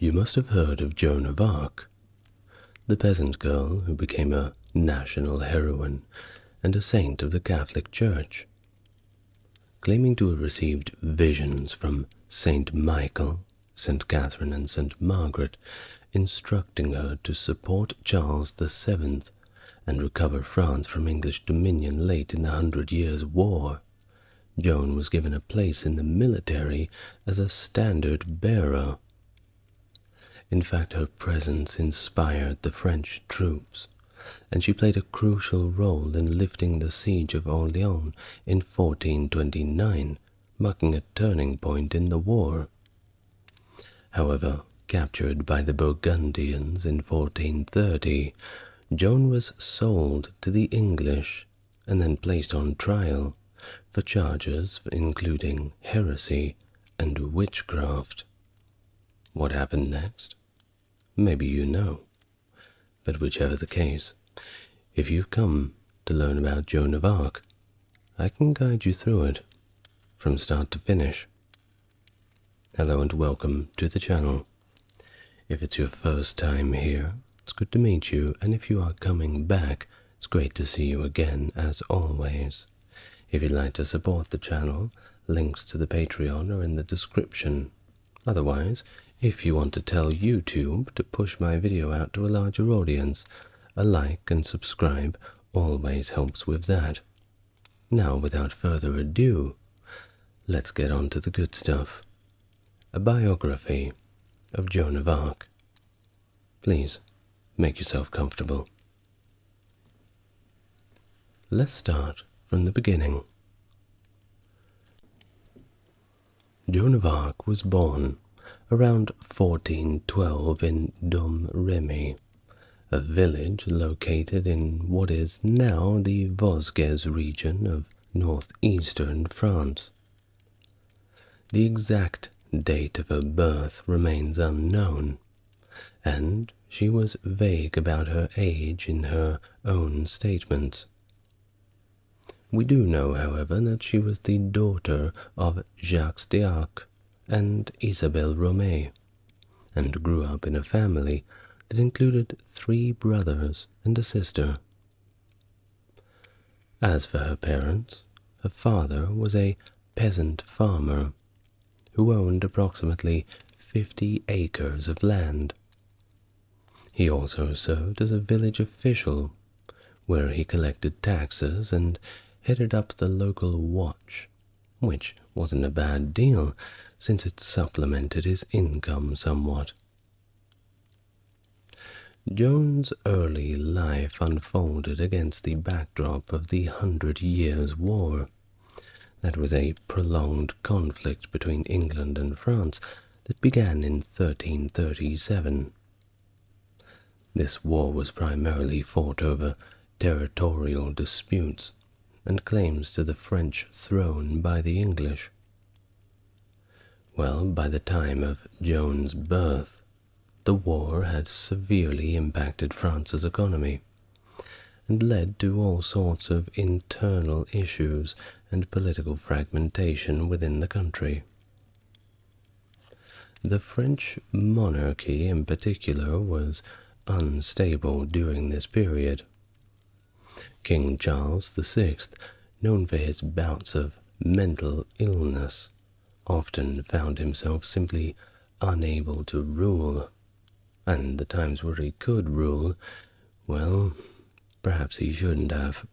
You must have heard of Joan of Arc, the peasant girl who became a national heroine and a saint of the Catholic Church. Claiming to have received visions from Saint Michael, Saint Catherine, and Saint Margaret, instructing her to support Charles VII and recover France from English dominion late in the 100 Years' War, Joan was given a place in the military as a standard bearer. In fact, her presence inspired the French troops, and she played a crucial role in lifting the Siege of Orléans in 1429, marking a turning point in the war. However, captured by the Burgundians in 1430, Joan was sold to the English and then placed on trial for charges including heresy and witchcraft. What happened next? Maybe you know. But whichever the case, if you've come to learn about Joan of Arc, I can guide you through it, from start to finish. Hello and welcome to the channel. If it's your first time here, it's good to meet you, and if you are coming back, it's great to see you again as always. If you'd like to support the channel, links to the Patreon are in the description. Otherwise, if you want to tell YouTube to push my video out to a larger audience, a like and subscribe always helps with that. Now, without further ado, let's get on to the good stuff. A biography of Joan of Arc. Please, make yourself comfortable. Let's start from the beginning. Joan of Arc was born around 1412 in Domrémy, a village located in what is now the Vosges region of northeastern France. The exact date of her birth remains unknown, and she was vague about her age in her own statements. We do know, however, that she was the daughter of Jacques d'Arc and Isabelle Romée, and grew up in a family that included 3 brothers and a sister. As for her parents, her father was a peasant farmer who owned approximately 50 acres of land. He also served as a village official, where he collected taxes and headed up the local watch, which wasn't a bad deal since it supplemented his income somewhat. Joan's early life unfolded against the backdrop of the 100 Years' War. That was a prolonged conflict between England and France that began in 1337. This war was primarily fought over territorial disputes and claims to the French throne by the English. Well, by the time of Joan's birth, the war had severely impacted France's economy and led to all sorts of internal issues and political fragmentation within the country. The French monarchy in particular was unstable during this period. King Charles VI, known for his bouts of mental illness, often found himself simply unable to rule, and the times where he could rule, well, perhaps he shouldn't have.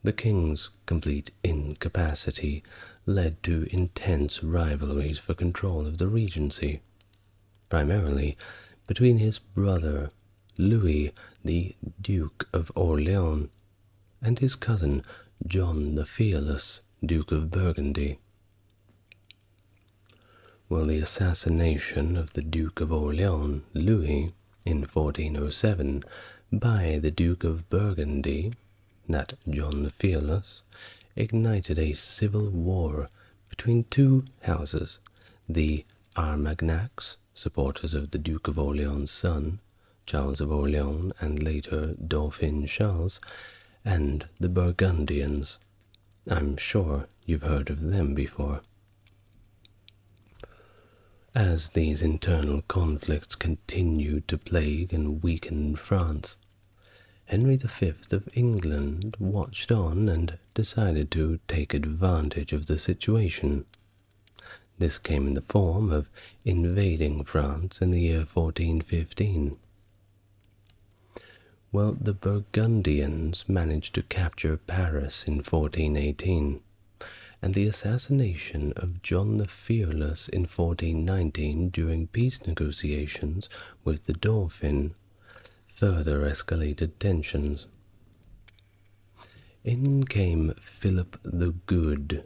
The king's complete incapacity led to intense rivalries for control of the regency, primarily between his brother Louis, the Duke of Orléans, and his cousin John the Fearless, Duke of Burgundy. Well, the assassination of the Duke of Orléans, Louis, in 1407 by the Duke of Burgundy, that John the Fearless, ignited a civil war between 2 houses, the Armagnacs, supporters of the Duke of Orléans' son, Charles of Orléans, and later Dauphin Charles, and the Burgundians. I'm sure you've heard of them before. As these internal conflicts continued to plague and weaken France, Henry V of England watched on and decided to take advantage of the situation. This came in the form of invading France in the year 1415. Well, the Burgundians managed to capture Paris in 1418, and the assassination of John the Fearless in 1419 during peace negotiations with the Dauphin further escalated tensions. In came Philip the Good,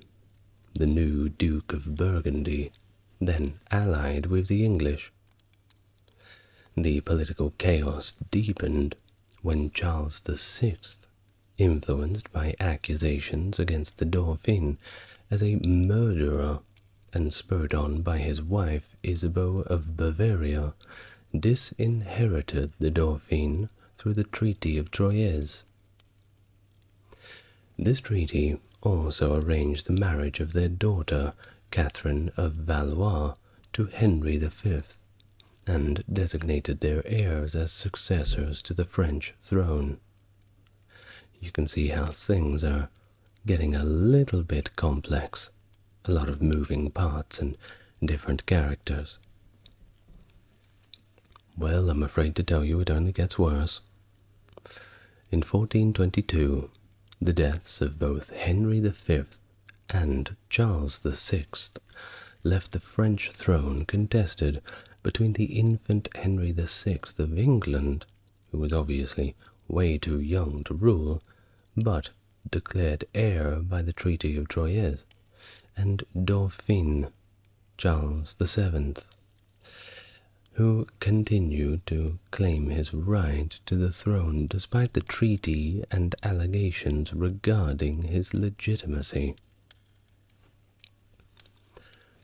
the new Duke of Burgundy, then allied with the English. The political chaos deepened when Charles VI, influenced by accusations against the Dauphin as a murderer and spurred on by his wife Isabeau of Bavaria, disinherited the Dauphin through the Treaty of Troyes. This treaty also arranged the marriage of their daughter, Catherine of Valois, to Henry V, and designated their heirs as successors to the French throne. You can see how things are getting a little bit complex, a lot of moving parts and different characters. Well, I'm afraid to tell you it only gets worse. In 1422, the deaths of both Henry V and Charles VI left the French throne contested between the infant Henry VI of England, who was obviously way too young to rule, but declared heir by the Treaty of Troyes, and Dauphin, Charles VII, who continued to claim his right to the throne despite the treaty and allegations regarding his legitimacy.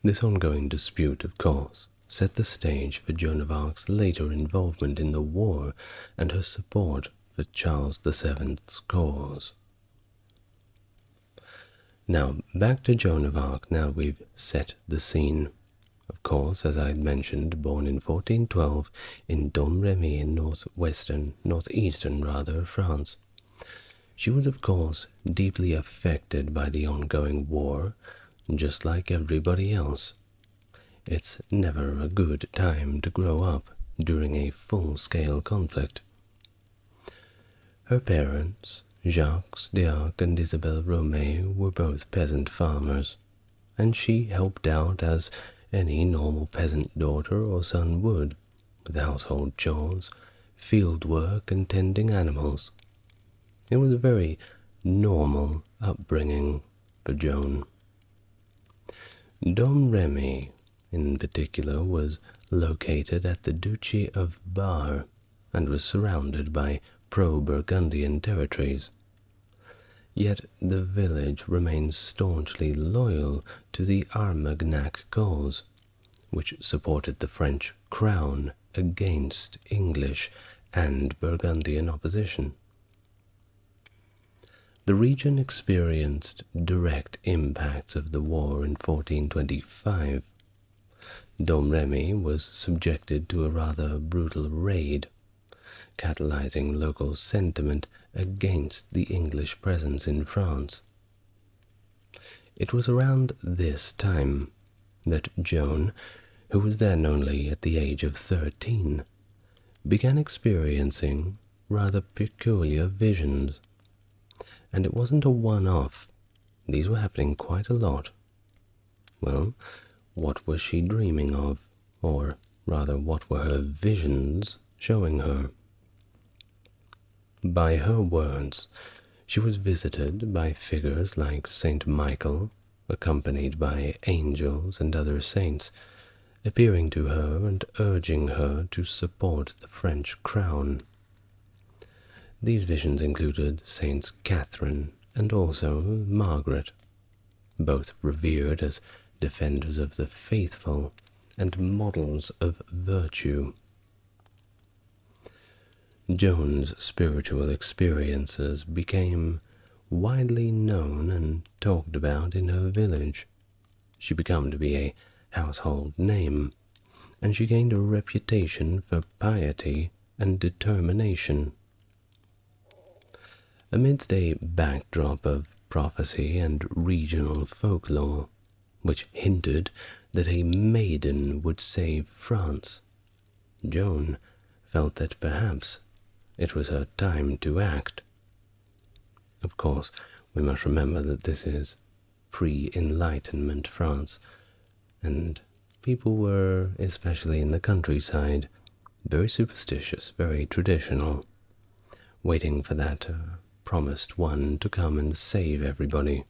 This ongoing dispute, of course, set the stage for Joan of Arc's later involvement in the war and her support for Charles VII's cause. Now, back to Joan of Arc now we've set the scene. Of course, as I mentioned, born in 1412 in Domrémy in northeastern France. She was, of course, deeply affected by the ongoing war, just like everybody else. It's never a good time to grow up during a full-scale conflict. Her parents, Jacques d'Arc and Isabelle Romay, were both peasant farmers, and she helped out as any normal peasant daughter or son would, with household chores, field work, and tending animals. It was a very normal upbringing for Joan. Domrémy, in particular, was located at the Duchy of Bar and was surrounded by pro-Burgundian territories. Yet the village remained staunchly loyal to the Armagnac cause, which supported the French crown against English and Burgundian opposition. The region experienced direct impacts of the war in 1425. Domrémy was subjected to a rather brutal raid, catalyzing local sentiment against the English presence in France. It was around this time that Joan, who was then only at the age of 13, began experiencing rather peculiar visions. And it wasn't a one-off. These were happening quite a lot. Well, what was she dreaming of? Or rather, what were her visions showing her? By her words, she was visited by figures like Saint Michael, accompanied by angels and other saints, appearing to her and urging her to support the French crown. These visions included Saints Catherine and also Margaret, both revered as defenders of the faithful and models of virtue. Joan's spiritual experiences became widely known and talked about in her village. She became to be a household name, and she gained a reputation for piety and determination. Amidst a backdrop of prophecy and regional folklore, which hinted that a maiden would save France, Joan felt that perhaps it was her time to act. Of course, we must remember that this is pre-Enlightenment France, and people were, especially in the countryside, very superstitious, very traditional, waiting for that promised one to come and save everybody.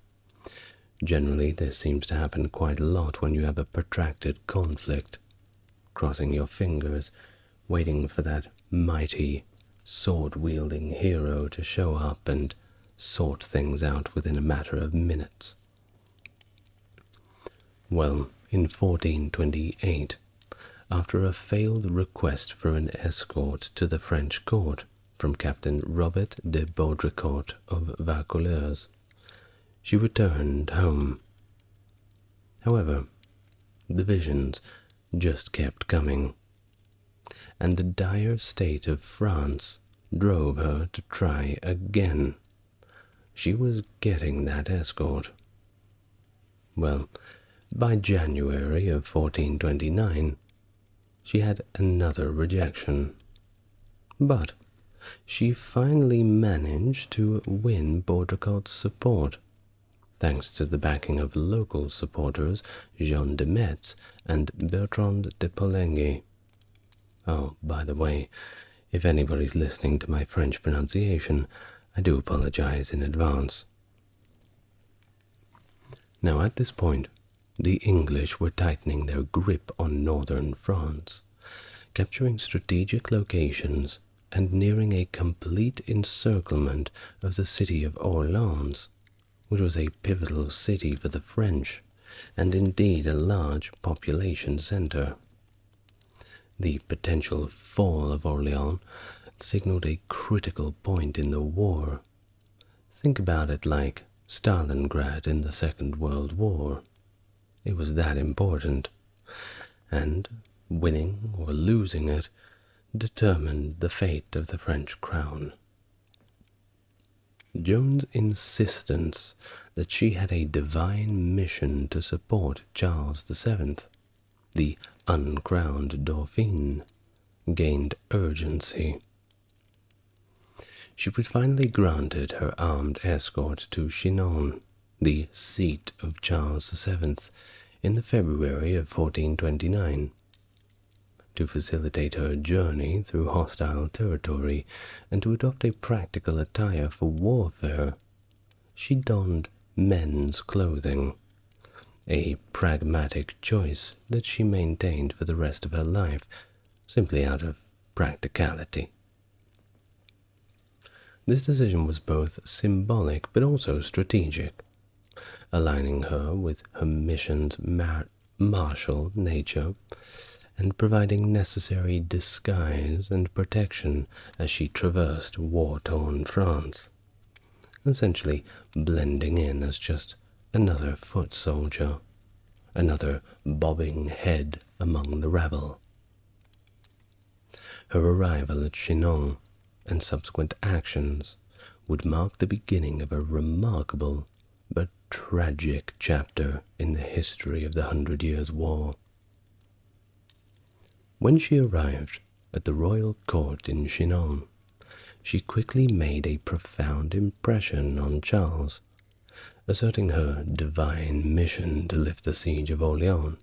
Generally, this seems to happen quite a lot when you have a protracted conflict, crossing your fingers, waiting for that mighty, sword-wielding hero to show up and sort things out within a matter of minutes. Well, in 1428, after a failed request for an escort to the French court from Captain Robert de Baudricourt of Vaucouleurs, she returned home. However, the visions just kept coming, and the dire state of France drove her to try again. She was getting that escort. Well, by January of 1429, she had another rejection. But she finally managed to win Baudricourt's support, thanks to the backing of local supporters Jean de Metz and Bertrand de Poulengy. Oh, by the way, if anybody's listening to my French pronunciation, I do apologize in advance. Now, at this point, the English were tightening their grip on northern France, capturing strategic locations and nearing a complete encirclement of the city of Orléans, which was a pivotal city for the French, and indeed a large population center. The potential fall of Orléans signaled a critical point in the war. Think about it like Stalingrad in the Second World War. It was that important, and winning or losing it determined the fate of the French crown. Joan's insistence that she had a divine mission to support Charles VII, the uncrowned Dauphin, gained urgency. She was finally granted her armed escort to Chinon, the seat of Charles VII, in the February of 1429. To facilitate her journey through hostile territory and to adopt a practical attire for warfare, she donned men's clothing, a pragmatic choice that she maintained for the rest of her life, simply out of practicality. This decision was both symbolic but also strategic, aligning her with her mission's martial nature and providing necessary disguise and protection as she traversed war-torn France, essentially blending in as just another foot soldier, another bobbing head among the rabble. Her arrival at Chinon and subsequent actions would mark the beginning of a remarkable but tragic chapter in the history of the 100 Years' War. When she arrived at the royal court in Chinon, she quickly made a profound impression on Charles, asserting her divine mission to lift the Siege of Orléans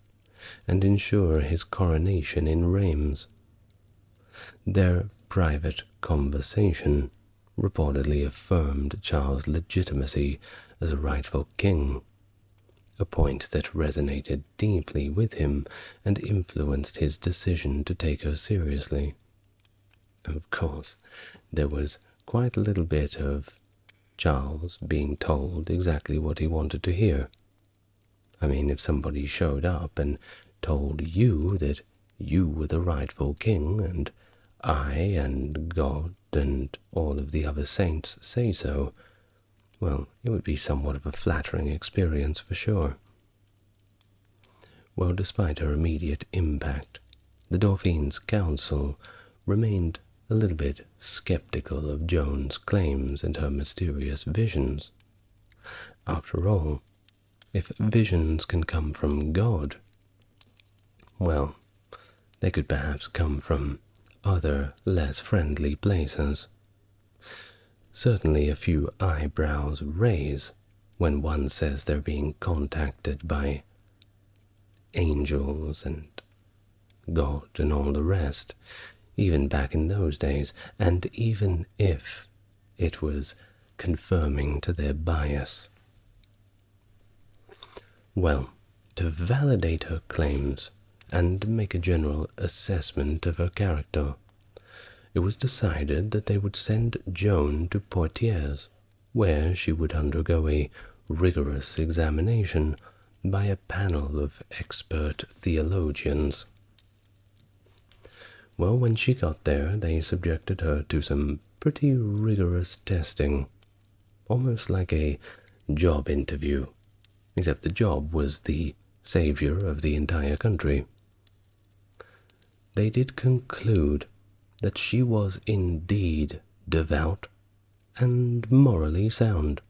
and ensure his coronation in Reims. Their private conversation reportedly affirmed Charles' legitimacy as a rightful king, a point that resonated deeply with him and influenced his decision to take her seriously. Of course, there was quite a little bit of Charles being told exactly what he wanted to hear. I mean, if somebody showed up and told you that you were the rightful king and I and God and all of the other saints say so, well, it would be somewhat of a flattering experience for sure. Well, despite her immediate impact, the Dauphin's council remained a little bit skeptical of Joan's claims and her mysterious visions. After all, if visions can come from God, well, they could perhaps come from other, less friendly places. Certainly a few eyebrows raise when one says they're being contacted by angels and God and all the rest, even back in those days, and even if it was confirming to their bias. Well, to validate her claims and make a general assessment of her character, it was decided that they would send Joan to Poitiers, where she would undergo a rigorous examination by a panel of expert theologians. Well, when she got there, they subjected her to some pretty rigorous testing, almost like a job interview, except the job was the savior of the entire country. They did conclude that she was indeed devout and morally sound,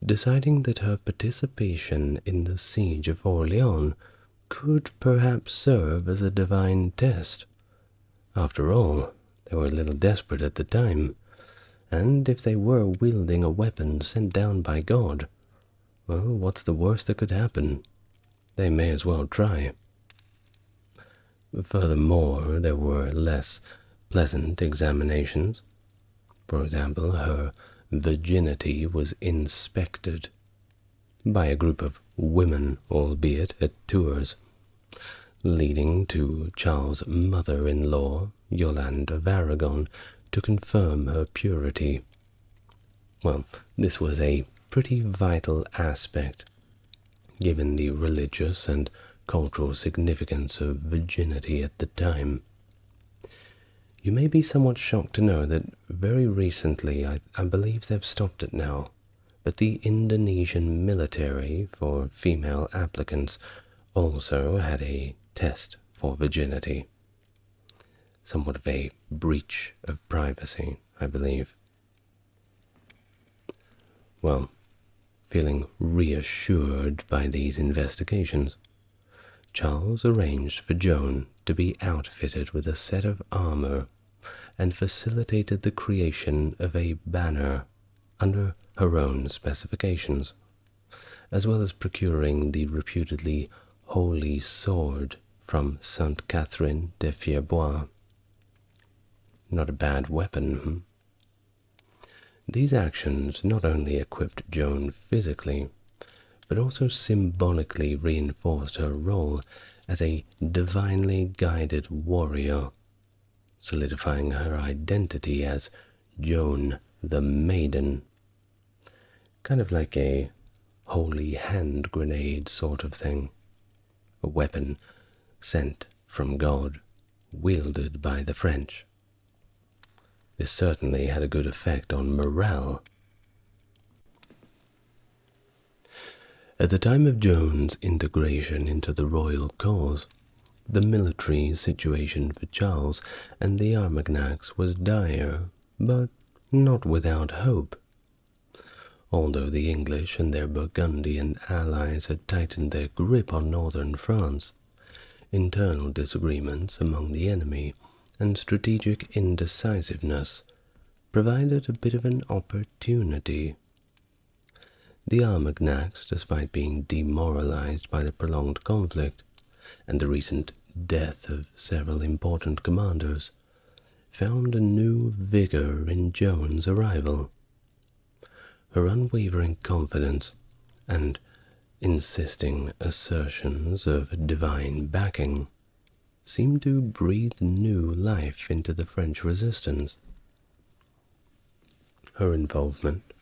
deciding that her participation in the Siege of Orléans could perhaps serve as a divine test. After all, they were a little desperate at the time, and if they were wielding a weapon sent down by God, well, what's the worst that could happen? They may as well try. Furthermore, there were less pleasant examinations. For example, her virginity was inspected by a group of women, albeit at Tours, leading to Charles' mother-in-law, Yolande of Aragon, to confirm her purity. Well, this was a pretty vital aspect, given the religious and cultural significance of virginity at the time. You may be somewhat shocked to know that very recently, I believe they've stopped it now, but the Indonesian military for female applicants also had a test for virginity. Somewhat of a breach of privacy, I believe. Well, feeling reassured by these investigations, Charles arranged for Joan to be outfitted with a set of armor and facilitated the creation of a banner under her own specifications, as well as procuring the reputedly holy sword from Sainte Catherine de Fierbois. Not a bad weapon, These actions not only equipped Joan physically, but also symbolically reinforced her role as a divinely guided warrior, solidifying her identity as Joan the Maiden. Kind of like a holy hand grenade sort of thing. A weapon sent from God, wielded by the French. This certainly had a good effect on morale. At the time of Joan's integration into the royal cause, the military situation for Charles and the Armagnacs was dire, but not without hope. Although the English and their Burgundian allies had tightened their grip on northern France, internal disagreements among the enemy and strategic indecisiveness provided a bit of an opportunity. The Armagnacs, despite being demoralized by the prolonged conflict and the recent death of several important commanders, found a new vigor in Joan's arrival. Her unwavering confidence and insisting assertions of divine backing seemed to breathe new life into the French resistance. Her involvement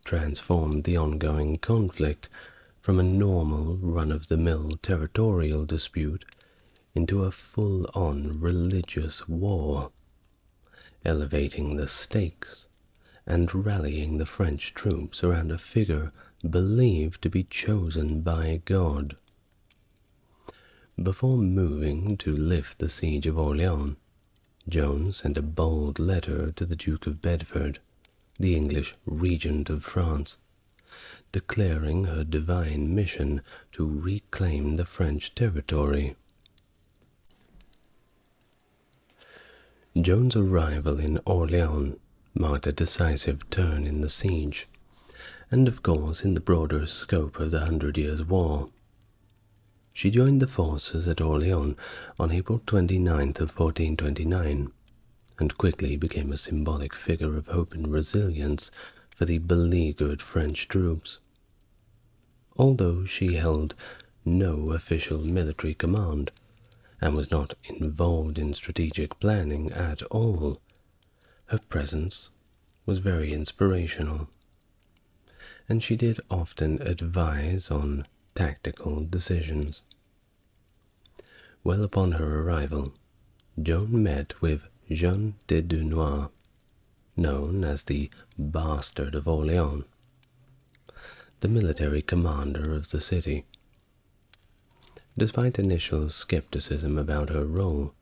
transformed the ongoing conflict from a normal run-of-the-mill territorial dispute into a full-on religious war, elevating the stakes and rallying the French troops around a figure believed to be chosen by God. Before moving to lift the Siege of Orléans, Joan sent a bold letter to the Duke of Bedford, the English regent of France, declaring her divine mission to reclaim the French territory. Joan's arrival in Orléans marked a decisive turn in the siege, and of course in the broader scope of the 100 Years' War. She joined the forces at Orléans on April 29th of 1429, and quickly became a symbolic figure of hope and resilience for the beleaguered French troops. Although she held no official military command, and was not involved in strategic planning at all, her presence was very inspirational, and she did often advise on tactical decisions. Well upon her arrival, Joan met with Jean de Dunois, known as the Bastard of Orléans, the military commander of the city. Despite initial skepticism about her role,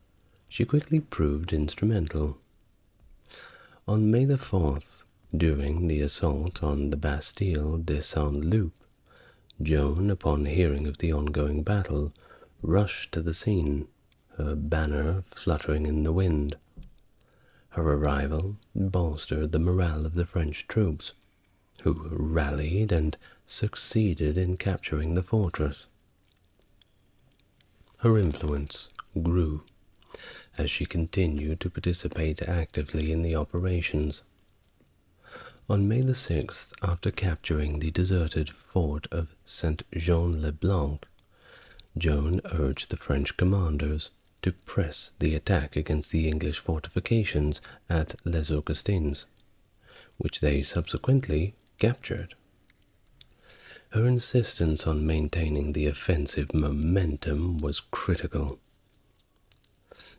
she quickly proved instrumental. On May the 4th, during the assault on the Bastille de Saint-Loup, Joan, upon hearing of the ongoing battle, rushed to the scene, her banner fluttering in the wind. Her arrival bolstered the morale of the French troops, who rallied and succeeded in capturing the fortress. Her influence grew as she continued to participate actively in the operations. On May the 6th, after capturing the deserted fort of Saint-Jean-le-Blanc, Joan urged the French commanders to press the attack against the English fortifications at Les Augustins, which they subsequently captured. Her insistence on maintaining the offensive momentum was critical.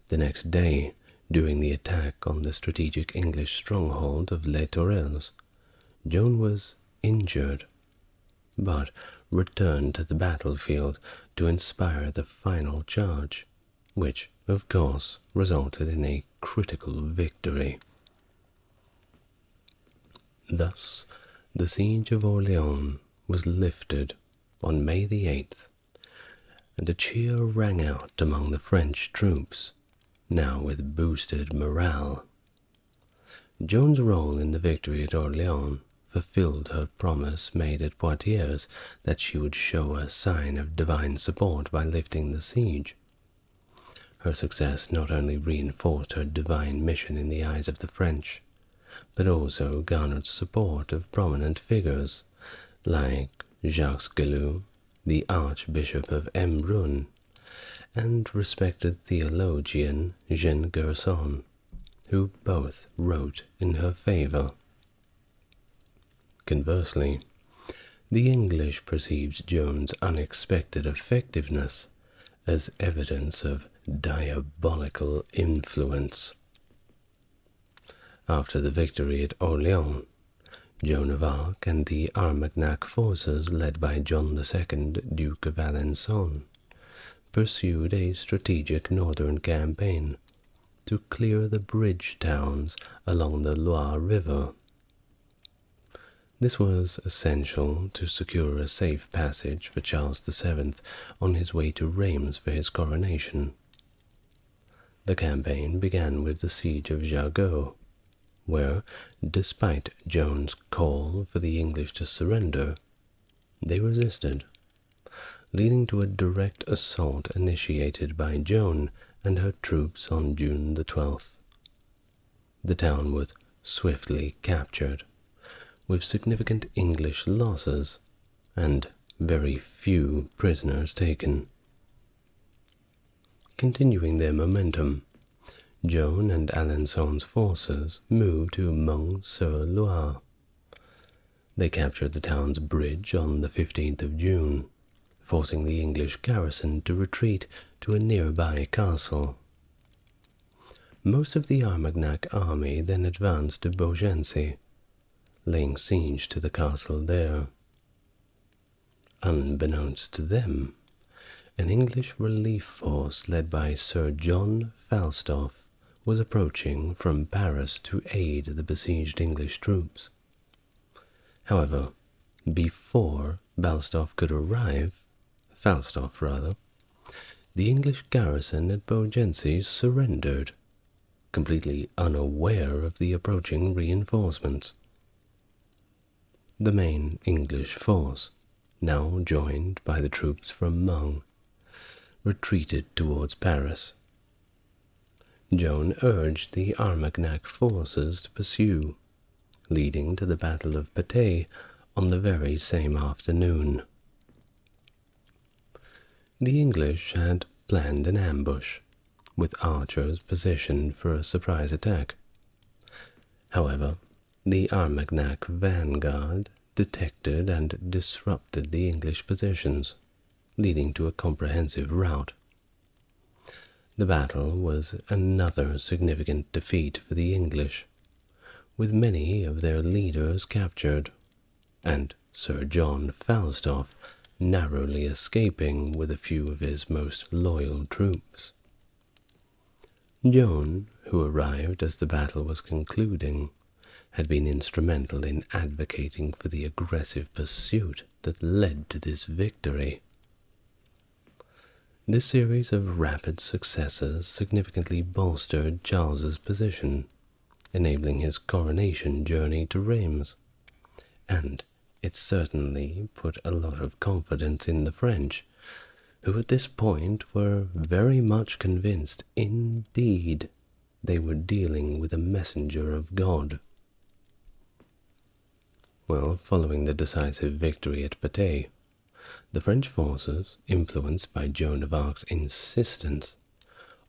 The next day, during the attack on the strategic English stronghold of Les Tourelles, Joan was injured, but returned to the battlefield to inspire the final charge, which, of course, resulted in a critical victory. Thus, the Siege of Orléans was lifted on May the 8th, and a cheer rang out among the French troops, now with boosted morale. Joan's role in the victory at Orléans fulfilled her promise made at Poitiers that she would show a sign of divine support by lifting the siege. Her success not only reinforced her divine mission in the eyes of the French, but also garnered support of prominent figures like Jacques Gelou, the Archbishop of Embrun, and respected theologian Jean Gerson, who both wrote in her favor. Conversely, the English perceived Joan's unexpected effectiveness as evidence of diabolical influence. After the victory at Orléans, Joan of Arc and the Armagnac forces led by John II, Duke of Alençon, pursued a strategic northern campaign to clear the bridge towns along the Loire River. This was essential to secure a safe passage for Charles VII on his way to Reims for his coronation. The campaign began with the siege of Jargeau, where, despite Joan's call for the English to surrender, they resisted, leading to a direct assault initiated by Joan and her troops on June the 12th. The town was swiftly captured, with significant English losses and very few prisoners taken. Continuing their momentum, Joan and Alençon's forces moved to Mons-sur-Loire. They captured the town's bridge on the 15th of June, forcing the English garrison to retreat to a nearby castle. Most of the Armagnac army then advanced to Beaugency, laying siege to the castle there. Unbeknownst to them, An English relief force led by Sir John Falstaff was approaching from Paris to aid the besieged English troops. However, before Falstaff could arrive, the English garrison at Beaugency surrendered, completely unaware of the approaching reinforcements. The main English force, now joined by the troops from Meung, retreated towards Paris. Joan urged the Armagnac forces to pursue, leading to the Battle of Patay on the very same afternoon. The English had planned an ambush, with archers positioned for a surprise attack. However, the Armagnac vanguard detected and disrupted the English positions, leading to a comprehensive rout. The battle was another significant defeat for the English, with many of their leaders captured, and Sir John Falstaff narrowly escaping with a few of his most loyal troops. Joan, who arrived as the battle was concluding, had been instrumental in advocating for the aggressive pursuit that led to this victory. This series of rapid successes significantly bolstered Charles's position, enabling his coronation journey to Reims, and it certainly put a lot of confidence in the French, who at this point were very much convinced indeed they were dealing with a messenger of God. Well, following the decisive victory at Patay, the French forces, influenced by Joan of Arc's insistence,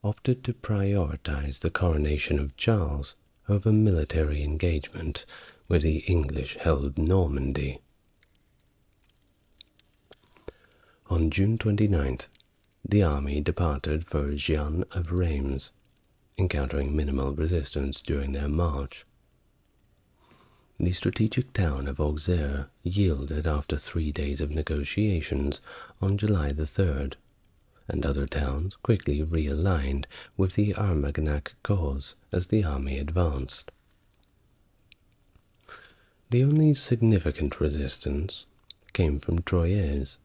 opted to prioritize the coronation of Charles over military engagement where the English held Normandy. On June 29th, the army departed for Jeanne of Reims, encountering minimal resistance during their march. The strategic town of Auxerre yielded after 3 days of negotiations on July the 3rd, and other towns quickly realigned with the Armagnac cause as the army advanced. The only significant resistance came from Troyes,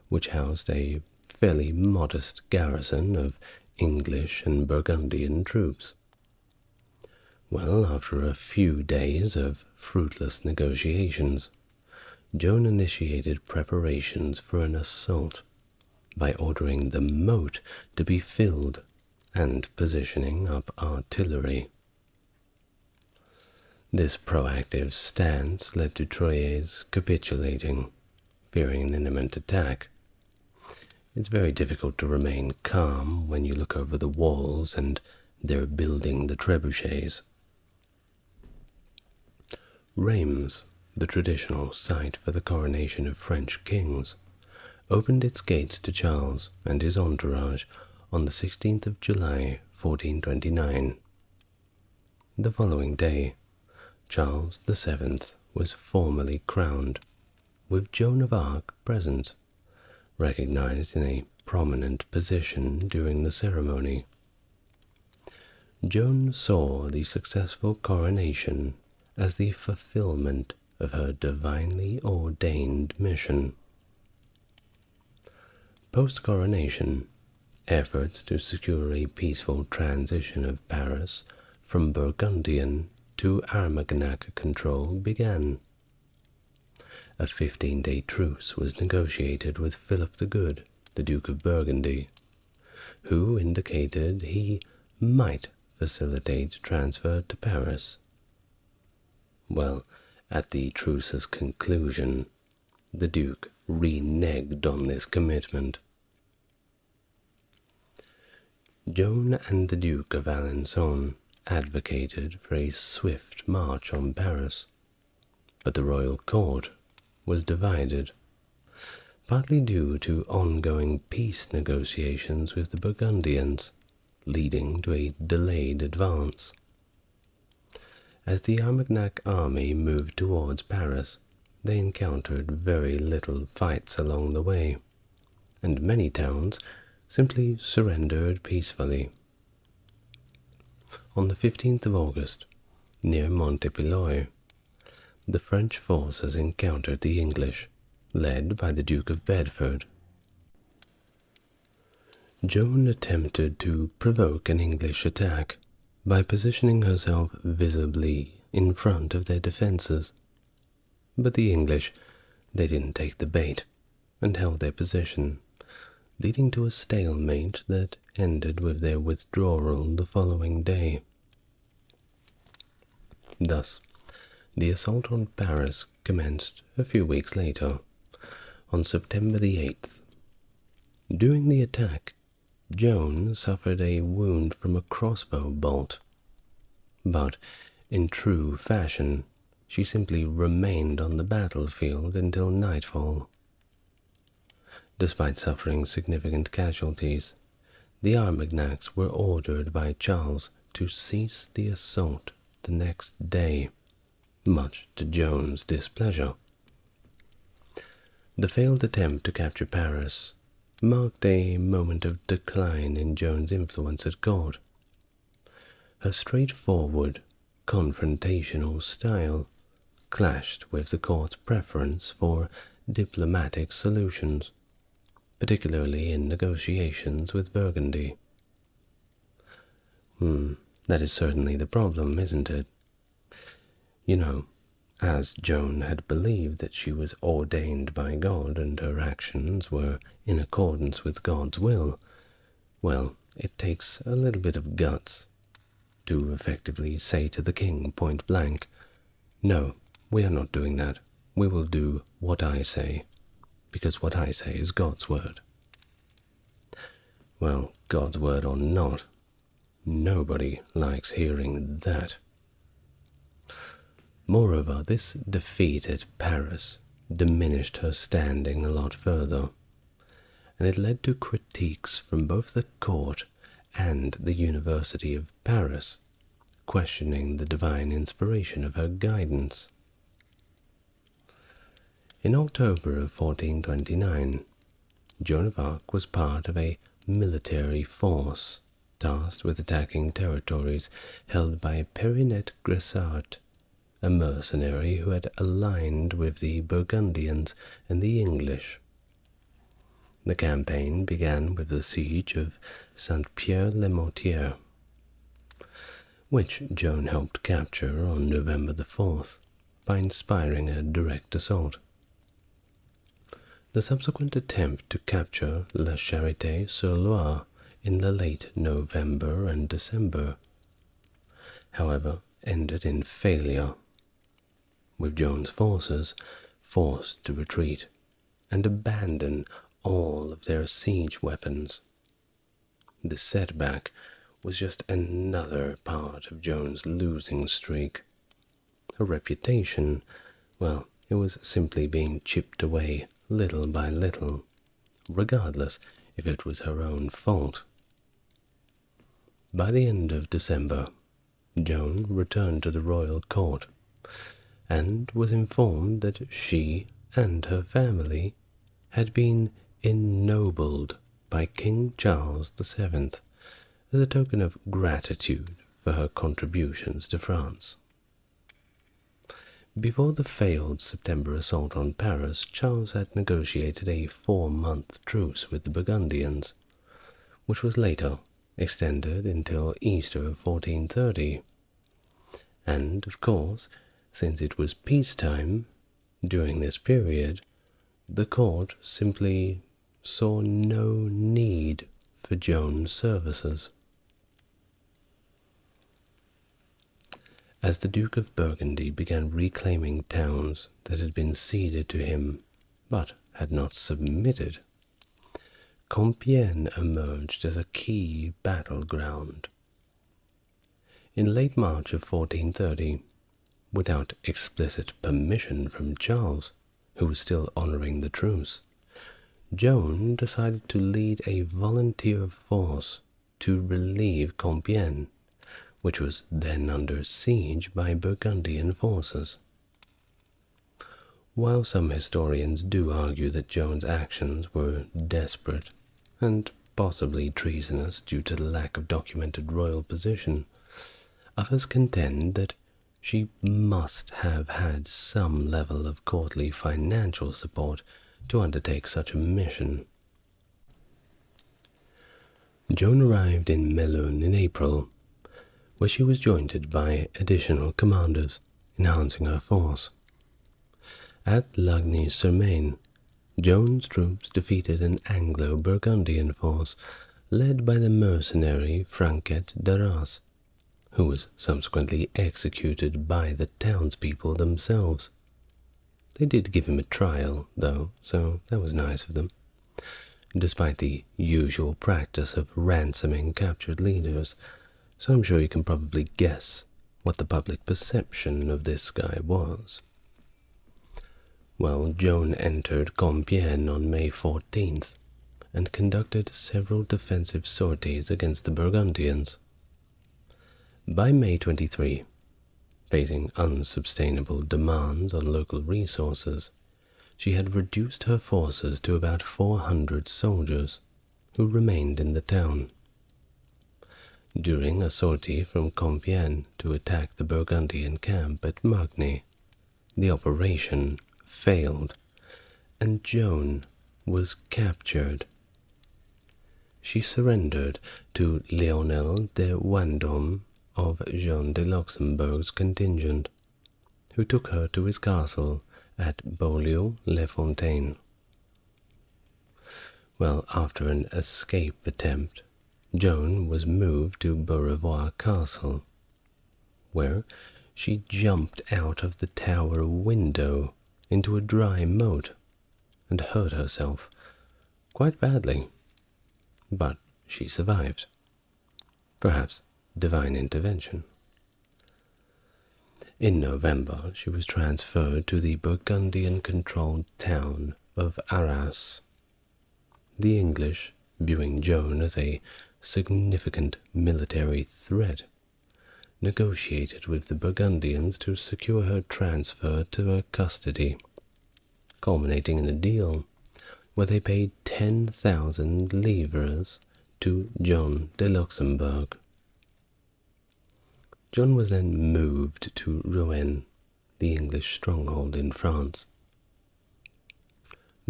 which housed a fairly modest garrison of English and Burgundian troops. Well, after a few days of fruitless negotiations, Joan initiated preparations for an assault by ordering the moat to be filled and positioning up artillery. This proactive stance led to Troyes capitulating, fearing an imminent attack. It's very difficult to remain calm when you look over the walls and they're building the trebuchets. Reims, the traditional site for the coronation of French kings, opened its gates to Charles and his entourage on the 16th of July, 1429. The following day, Charles VII was formally crowned, with Joan of Arc present, recognized in a prominent position during the ceremony. Joan saw the successful coronation as the fulfillment of her divinely ordained mission. Post-coronation, efforts to secure a peaceful transition of Paris from Burgundian to Armagnac control began. A 15-day truce was negotiated with Philip the Good, the Duke of Burgundy, who indicated he might facilitate transfer to Paris. Well, at the truce's conclusion, the Duke reneged on this commitment. Joan and the Duke of Alençon advocated for a swift march on Paris, but the royal court was divided, partly due to ongoing peace negotiations with the Burgundians, leading to a delayed advance. As the Armagnac army moved towards Paris, they encountered very little fights along the way, and many towns simply surrendered peacefully. On the 15th of August, near Montepilloy, the French forces encountered the English, led by the Duke of Bedford. Joan attempted to provoke an English attack by positioning herself visibly in front of their defences. But the English, they didn't take the bait and held their position, leading to a stalemate that ended with their withdrawal the following day. Thus, the assault on Paris commenced a few weeks later, on September the 8th. During the attack, Joan suffered a wound from a crossbow bolt, but in true fashion, she simply remained on the battlefield until nightfall. Despite suffering significant casualties, the Armagnacs were ordered by Charles to cease the assault the next day, much to Joan's displeasure. The failed attempt to capture Paris marked a moment of decline in Joan's influence at court. Her straightforward, confrontational style clashed with the court's preference for diplomatic solutions, particularly in negotiations with Burgundy. That is certainly the problem, isn't it? You know, as Joan had believed that she was ordained by God and her actions were in accordance with God's will, well, it takes a little bit of guts to effectively say to the king point blank, "No, we are not doing that. We will do what I say, because what I say is God's word." Well, God's word or not, nobody likes hearing that. Moreover, this defeat at Paris diminished her standing a lot further, and it led to critiques from both the court and the University of Paris, questioning the divine inspiration of her guidance. In October of 1429, Joan of Arc was part of a military force tasked with attacking territories held by Perinet Gressart, a mercenary who had aligned with the Burgundians and the English. The campaign began with the siege of Saint-Pierre-le-Mortier, which Joan helped capture on November the 4th by inspiring a direct assault. The subsequent attempt to capture La Charité-sur-Loire in the late November and December, however, ended in failure, with Joan's forces forced to retreat and abandon all of their siege weapons. The setback was just another part of Joan's losing streak. Her reputation, well, it was simply being chipped away little by little, regardless if it was her own fault. By the end of December, Joan returned to the royal court and was informed that she and her family had been ennobled by King Charles VII as a token of gratitude for her contributions to France. Before the failed September assault on Paris, Charles had negotiated a 4-month truce with the Burgundians, which was later extended until Easter of 1430. And, of course, since it was peacetime, during this period, the court simply saw no need for Joan's services. As the Duke of Burgundy began reclaiming towns that had been ceded to him but had not submitted, Compiègne emerged as a key battleground. In late March of 1430, without explicit permission from Charles, who was still honoring the truce, Joan decided to lead a volunteer force to relieve Compiègne, which was then under siege by Burgundian forces. While some historians do argue that Joan's actions were desperate and possibly treasonous due to the lack of documented royal position, others contend that she must have had some level of courtly financial support to undertake such a mission. Joan arrived in Melun in April, where she was joined by additional commanders, enhancing her force. At Lagny-sur-Marne, Joan's troops defeated an Anglo-Burgundian force led by the mercenary Franquet d'Arras, who was subsequently executed by the townspeople themselves. They did give him a trial, though, so that was nice of them, despite the usual practice of ransoming captured leaders, so I'm sure you can probably guess what the public perception of this guy was. Well, Joan entered Compiègne on May 14th and conducted several defensive sorties against the Burgundians. By May 23, facing unsustainable demands on local resources, she had reduced her forces to about 400 soldiers who remained in the town. During a sortie from Compiègne to attack the Burgundian camp at Magny, the operation failed, and Joan was captured. She surrendered to Lionel de Vendôme of Jean de Luxembourg's contingent, who took her to his castle at Beaulieu-les-Fontaines. Well, after an escape attempt, Joan was moved to Beaurevoir Castle, where she jumped out of the tower window into a dry moat and hurt herself quite badly. But she survived. Perhaps divine intervention. In November, she was transferred to the Burgundian-controlled town of Arras. The English, viewing Joan as a significant military threat, negotiated with the Burgundians to secure her transfer to her custody, culminating in a deal where they paid 10,000 livres to John de Luxembourg. John was then moved to Rouen, the English stronghold in France.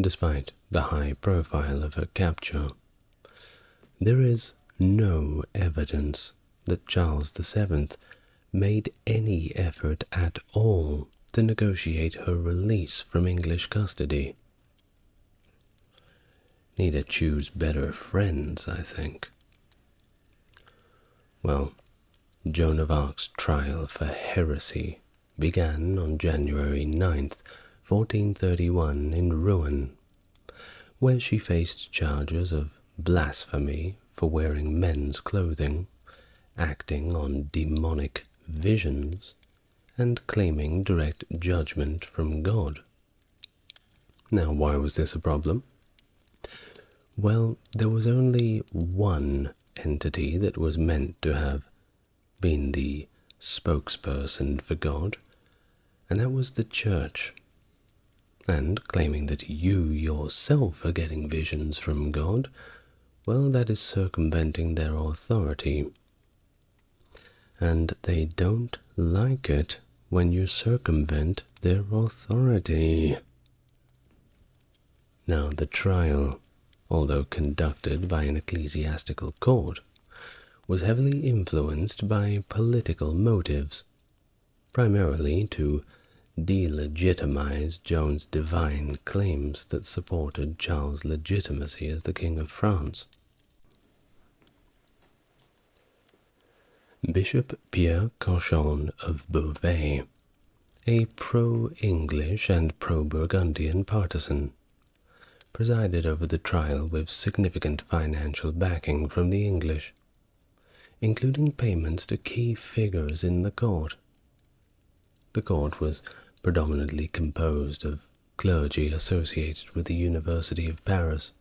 Despite the high profile of her capture, there is no evidence that Charles VII made any effort at all to negotiate her release from English custody. Need to choose better friends, I think. Well, Joan of Arc's trial for heresy began on January 9th, 1431 in Rouen, where she faced charges of blasphemy for wearing men's clothing, acting on demonic visions, and claiming direct judgment from God. Now, why was this a problem? Well, there was only one entity that was meant to have been the spokesperson for God, and that was the Church. And claiming that you yourself are getting visions from God, well, that is circumventing their authority. And they don't like it when you circumvent their authority. Now, the trial, although conducted by an ecclesiastical court, was heavily influenced by political motives, primarily to delegitimize Joan's divine claims that supported Charles' legitimacy as the King of France. Bishop Pierre Cauchon of Beauvais, a pro-English and pro-Burgundian partisan, presided over the trial with significant financial backing from the English, including payments to key figures in the court. The court was predominantly composed of clergy associated with the University of Paris,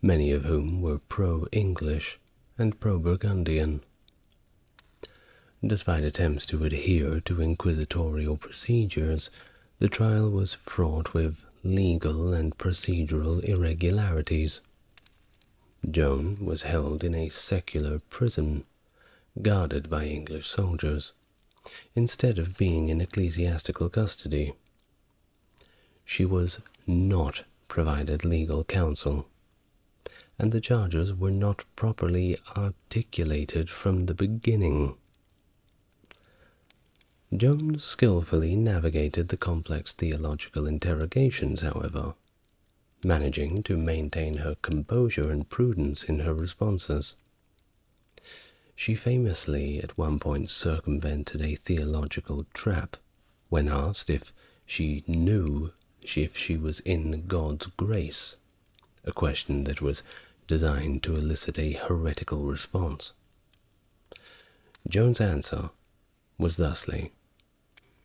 many of whom were pro-English and pro-Burgundian. Despite attempts to adhere to inquisitorial procedures, The trial was fraught with legal and procedural irregularities. Joan was held in a secular prison, guarded by English soldiers, instead of being in ecclesiastical custody. She was not provided legal counsel, and the charges were not properly articulated from the beginning. Joan skillfully navigated the complex theological interrogations, however, managing to maintain her composure and prudence in her responses. She famously at one point circumvented a theological trap when asked if she knew if she was in God's grace, a question that was designed to elicit a heretical response. Joan's answer was thusly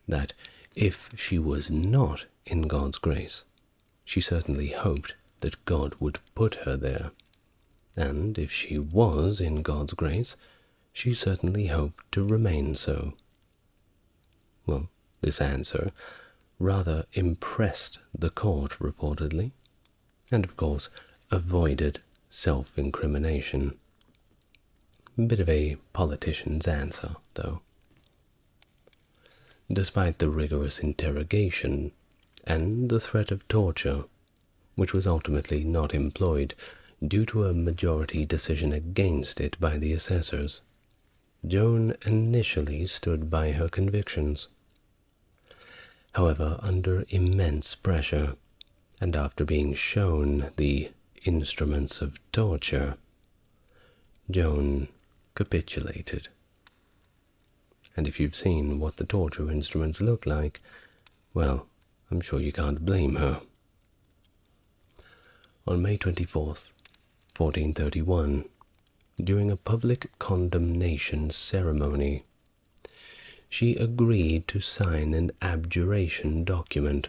that if she was not in God's grace, she certainly hoped that God would put her there, and if she was in God's grace, she certainly hoped to remain so. Well, this answer rather impressed the court, reportedly, and of course avoided self-incrimination. A bit of a politician's answer, though. Despite the rigorous interrogation and the threat of torture, which was ultimately not employed due to a majority decision against it by the assessors, Joan initially stood by her convictions. However, under immense pressure, and after being shown the instruments of torture, Joan capitulated. And if you've seen what the torture instruments look like, well, I'm sure you can't blame her. On May 24th, 1431, during a public condemnation ceremony, she agreed to sign an abjuration document,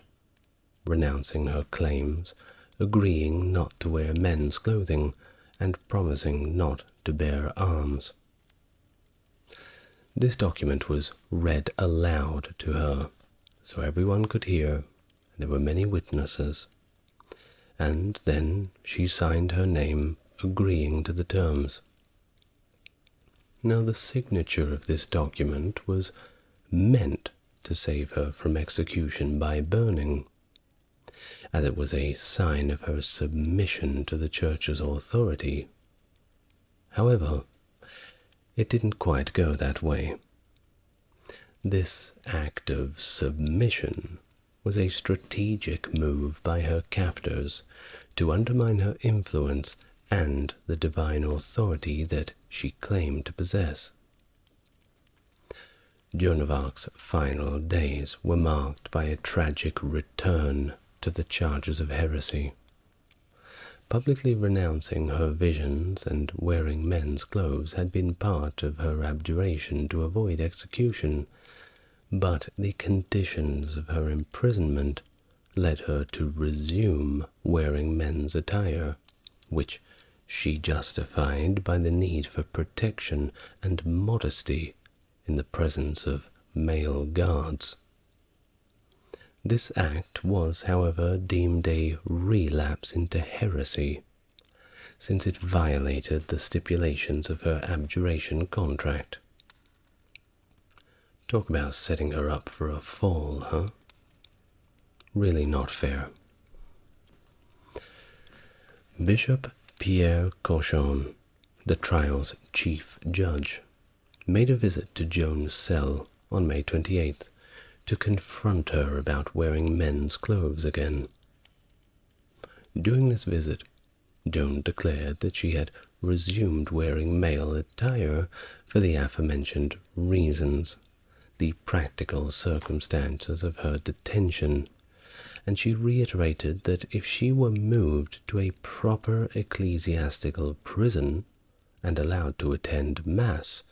renouncing her claims, agreeing not to wear men's clothing, and promising not to bear arms. This document was read aloud to her, so everyone could hear, and there were many witnesses. And then she signed her name, agreeing to the terms. Now the signature of this document was meant to save her from execution by burning, as it was a sign of her submission to the Church's authority. However, it didn't quite go that way. This act of submission was a strategic move by her captors to undermine her influence and the divine authority that she claimed to possess. Joan of Arc's final days were marked by a tragic return to the charges of heresy. Publicly renouncing her visions and wearing men's clothes had been part of her abjuration to avoid execution, but the conditions of her imprisonment led her to resume wearing men's attire, which she justified by the need for protection and modesty in the presence of male guards. This act was, however, deemed a relapse into heresy, since it violated the stipulations of her abjuration contract. Talk about setting her up for a fall, huh? Really not fair. Bishop Pierre Cochon, the trial's chief judge, made a visit to Joan's cell on May 28th to confront her about wearing men's clothes again. During this visit, Joan declared that she had resumed wearing male attire for the aforementioned reasons, the practical circumstances of her detention, and she reiterated that if she were moved to a proper ecclesiastical prison and allowed to attend Mass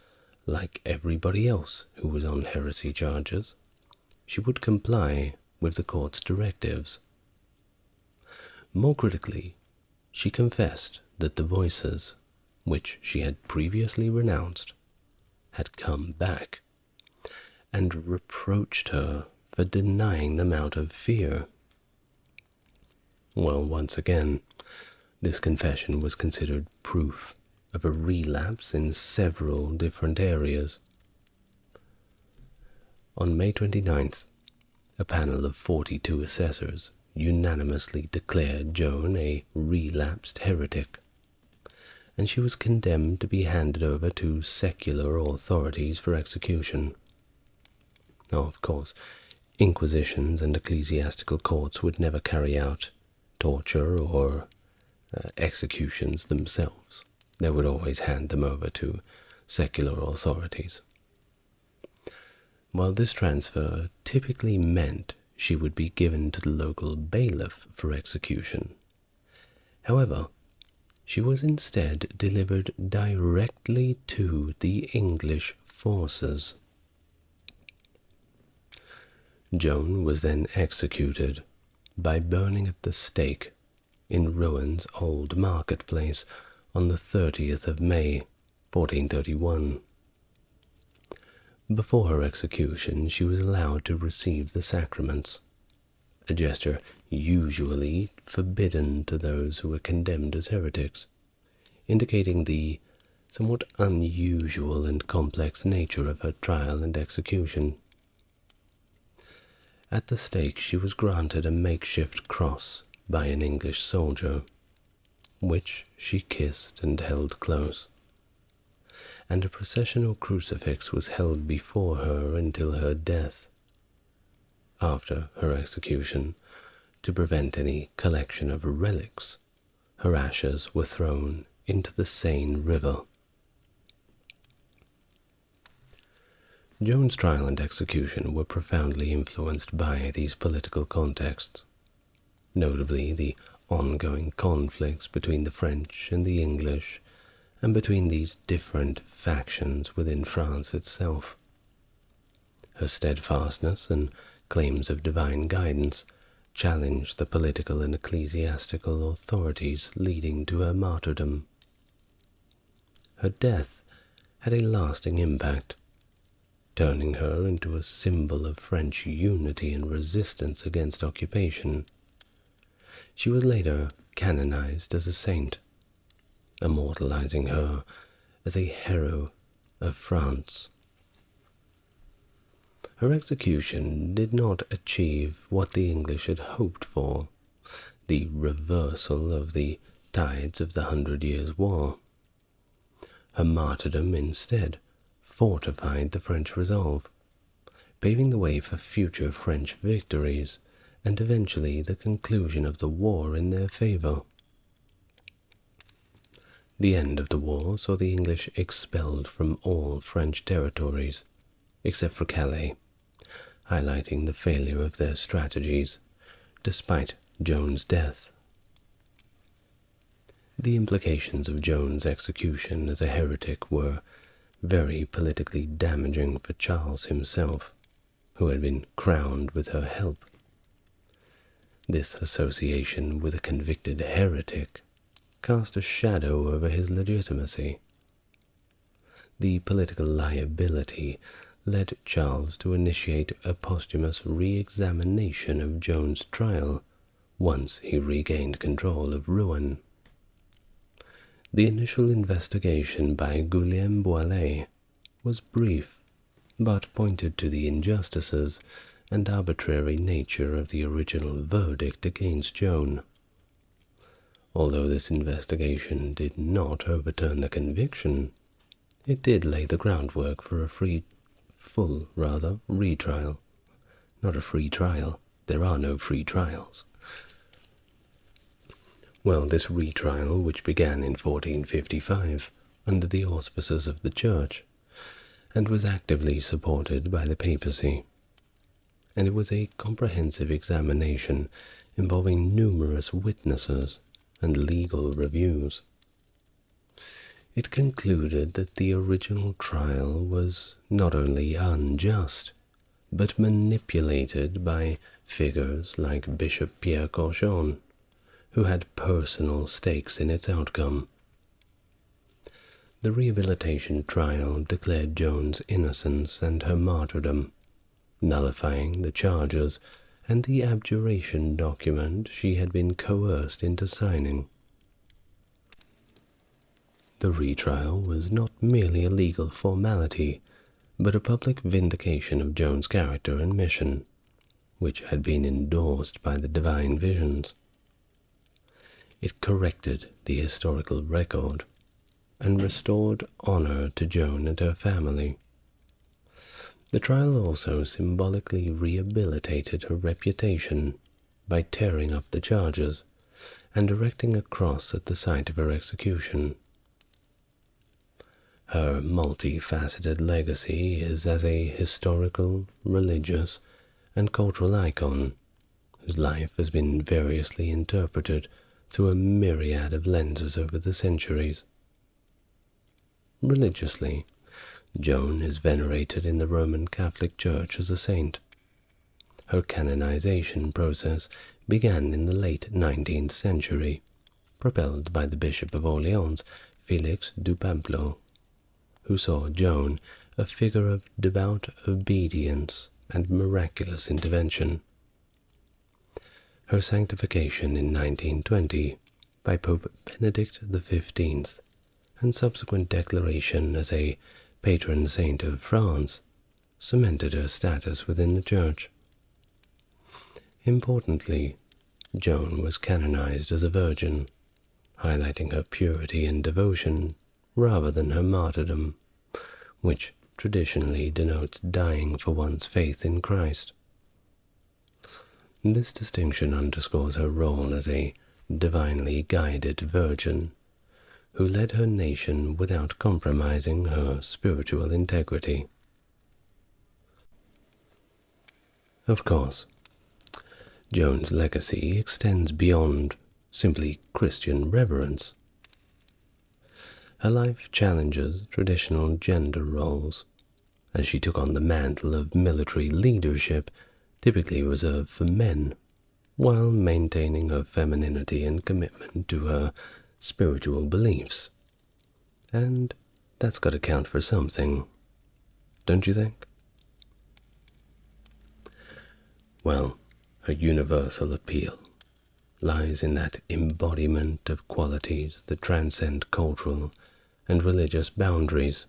like everybody else who was on heresy charges, she would comply with the court's directives. More critically, she confessed that the voices, which she had previously renounced, had come back and reproached her for denying them out of fear. Well, once again, this confession was considered proof of a relapse in several different areas. On May 29th, a panel of 42 assessors unanimously declared Joan a relapsed heretic, and she was condemned to be handed over to secular authorities for execution. Now, of course, inquisitions and ecclesiastical courts would never carry out torture or executions themselves. They would always hand them over to secular authorities. While this transfer typically meant she would be given to the local bailiff for execution, however, she was instead delivered directly to the English forces. Joan was then executed by burning at the stake in Rowan's old marketplace on the 30th of May, 1431. Before her execution, she was allowed to receive the sacraments, a gesture usually forbidden to those who were condemned as heretics, indicating the somewhat unusual and complex nature of her trial and execution. At the stake she was granted a makeshift cross by an English soldier, which she kissed and held close, and a processional crucifix was held before her until her death. After her execution, to prevent any collection of relics, her ashes were thrown into the Seine River. Joan's trial and execution were profoundly influenced by these political contexts, notably the ongoing conflicts between the French and the English, and between these different factions within France itself. Her steadfastness and claims of divine guidance challenged the political and ecclesiastical authorities, leading to her martyrdom. Her death had a lasting impact, turning her into a symbol of French unity and resistance against occupation. She was later canonized as a saint, immortalizing her as a hero of France. Her execution did not achieve what the English had hoped for, the reversal of the tides of the 100 Years' War. Her martyrdom instead fortified the French resolve, paving the way for future French victories and eventually the conclusion of the war in their favor. The end of the war saw the English expelled from all French territories, except for Calais, highlighting the failure of their strategies, despite Joan's death. The implications of Joan's execution as a heretic were very politically damaging for Charles himself, who had been crowned with her help. This association with a convicted heretic cast a shadow over his legitimacy. The political liability led Charles to initiate a posthumous re-examination of Joan's trial once he regained control of Rouen. The initial investigation by Guillaume Boilet was brief, but pointed to the injustices and arbitrary nature of the original verdict against Joan. Although this investigation did not overturn the conviction, it did lay the groundwork for a full retrial. Not a free trial. There are no free trials. Well, this retrial, which began in 1455 under the auspices of the Church, and was actively supported by the papacy, and it was a comprehensive examination involving numerous witnesses and legal reviews. It concluded that the original trial was not only unjust, but manipulated by figures like Bishop Pierre Cauchon, who had personal stakes in its outcome. The Rehabilitation trial declared Joan's innocence and her martyrdom, nullifying the charges and the abjuration document she had been coerced into signing. The retrial was not merely a legal formality, but a public vindication of Joan's character and mission, which had been endorsed by the divine visions. It corrected the historical record and restored honor to Joan and her family. The trial also symbolically rehabilitated her reputation by tearing up the charges and erecting a cross at the site of her execution. Her multifaceted legacy is as a historical, religious, and cultural icon whose life has been variously interpreted through a myriad of lenses over the centuries. Religiously, Joan is venerated in the Roman Catholic Church as a saint. Her canonization process began in the late 19th century, propelled by the Bishop of Orléans, Felix du Pamplo, who saw Joan a figure of devout obedience and miraculous intervention. Her sanctification in 1920 by Pope Benedict XV and subsequent declaration as a patron saint of France cemented her status within the Church. Importantly, Joan was canonized as a virgin, highlighting her purity and devotion rather than her martyrdom, which traditionally denotes dying for one's faith in Christ. This distinction underscores her role as a divinely guided virgin who led her nation without compromising her spiritual integrity. Of course, Joan's legacy extends beyond simply Christian reverence. Her life challenges traditional gender roles, as she took on the mantle of military leadership typically reserved for men, while maintaining her femininity and commitment to her spiritual beliefs. And that's got to count for something, don't you think? Well, her universal appeal lies in that embodiment of qualities that transcend cultural and religious boundaries.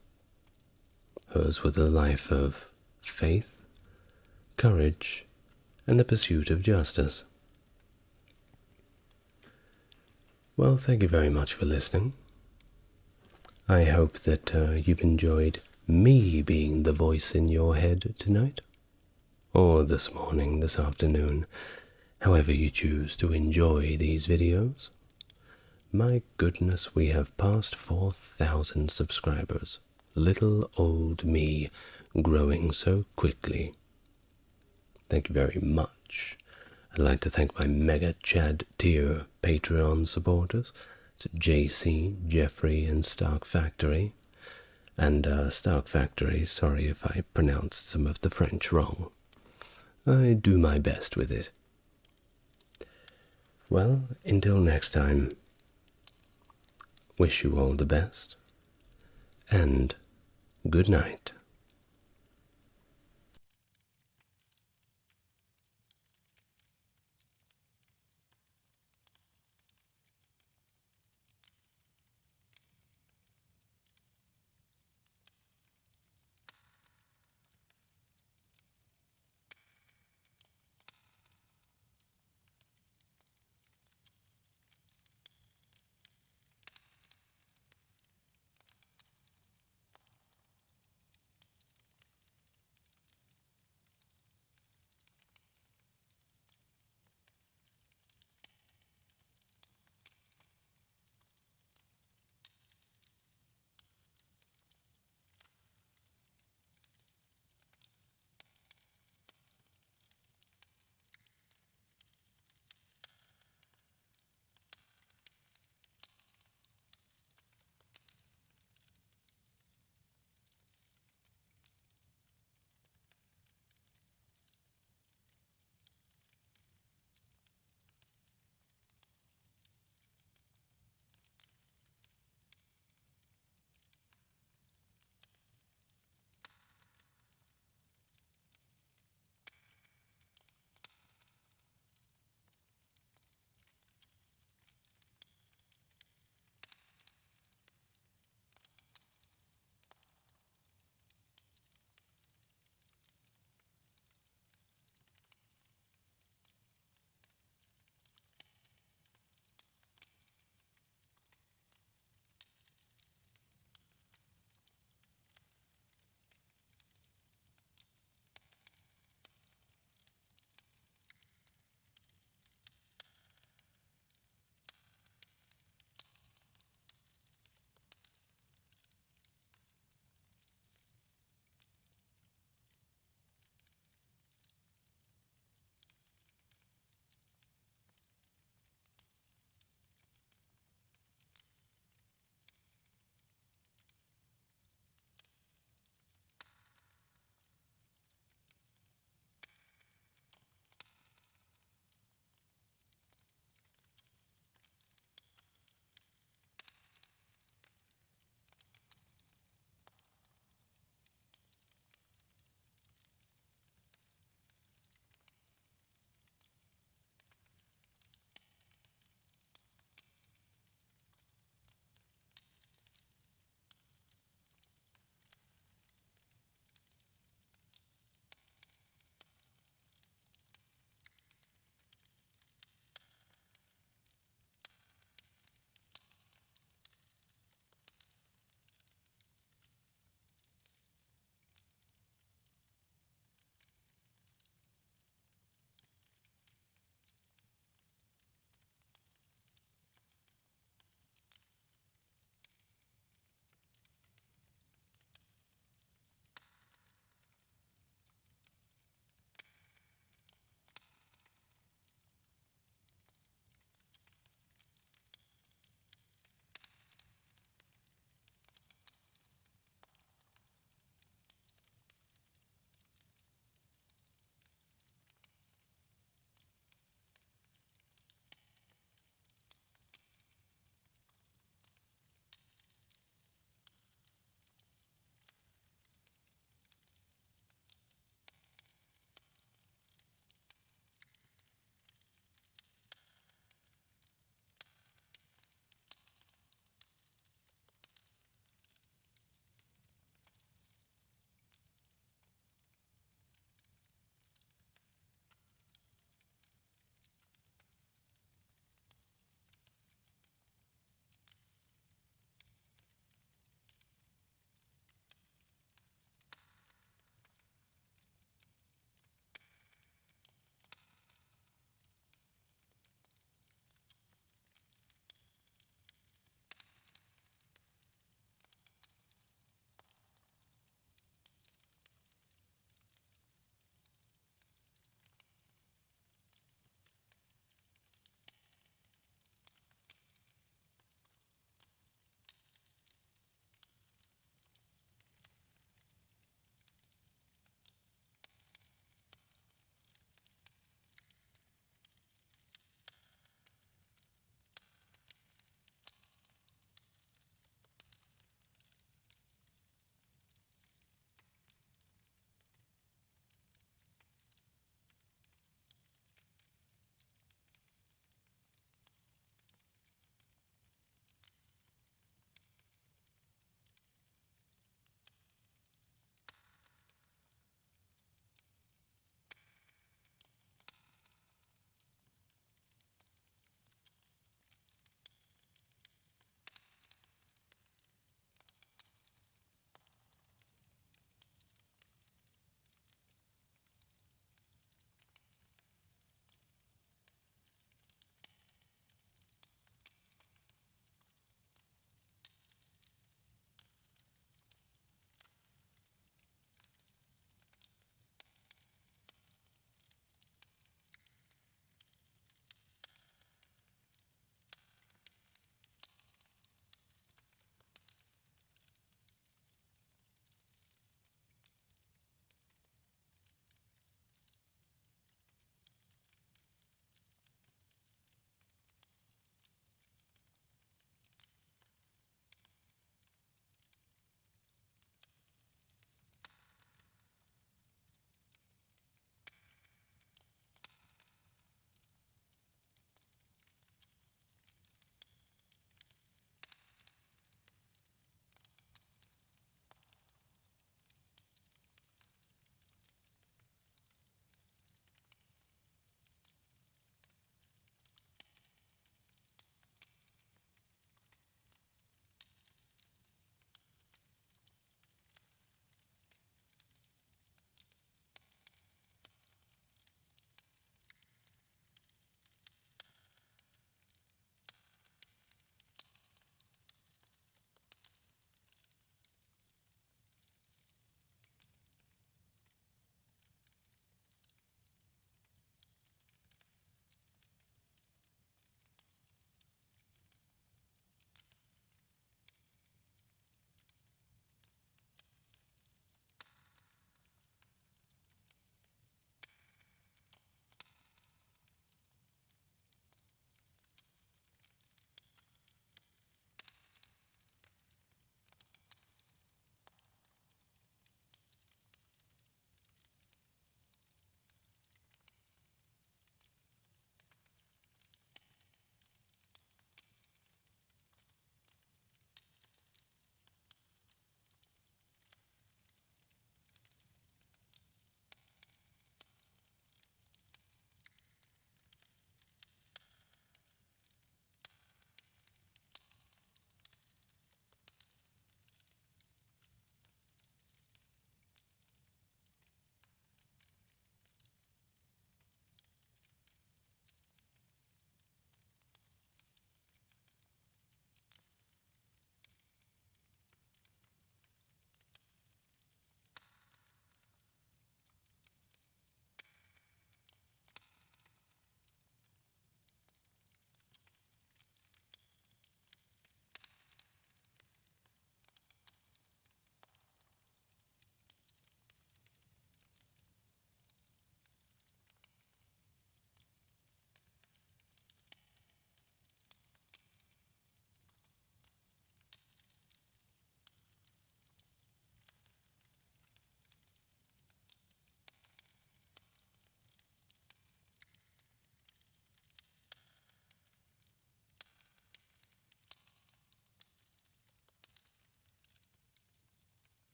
Hers was a life of faith, courage, and the pursuit of justice. Well, thank you very much for listening. I hope that you've enjoyed me being the voice in your head tonight, or this morning, this afternoon, however you choose to enjoy these videos. My goodness, we have passed 4,000 subscribers. Little old me growing so quickly. Thank you very much. I'd like to thank my Mega Chad tier Patreon supporters. It's JC, Jeffrey, and Stark Factory. And Stark Factory, sorry if I pronounced some of the French wrong. I do my best with it. Well, until next time, wish you all the best, and good night.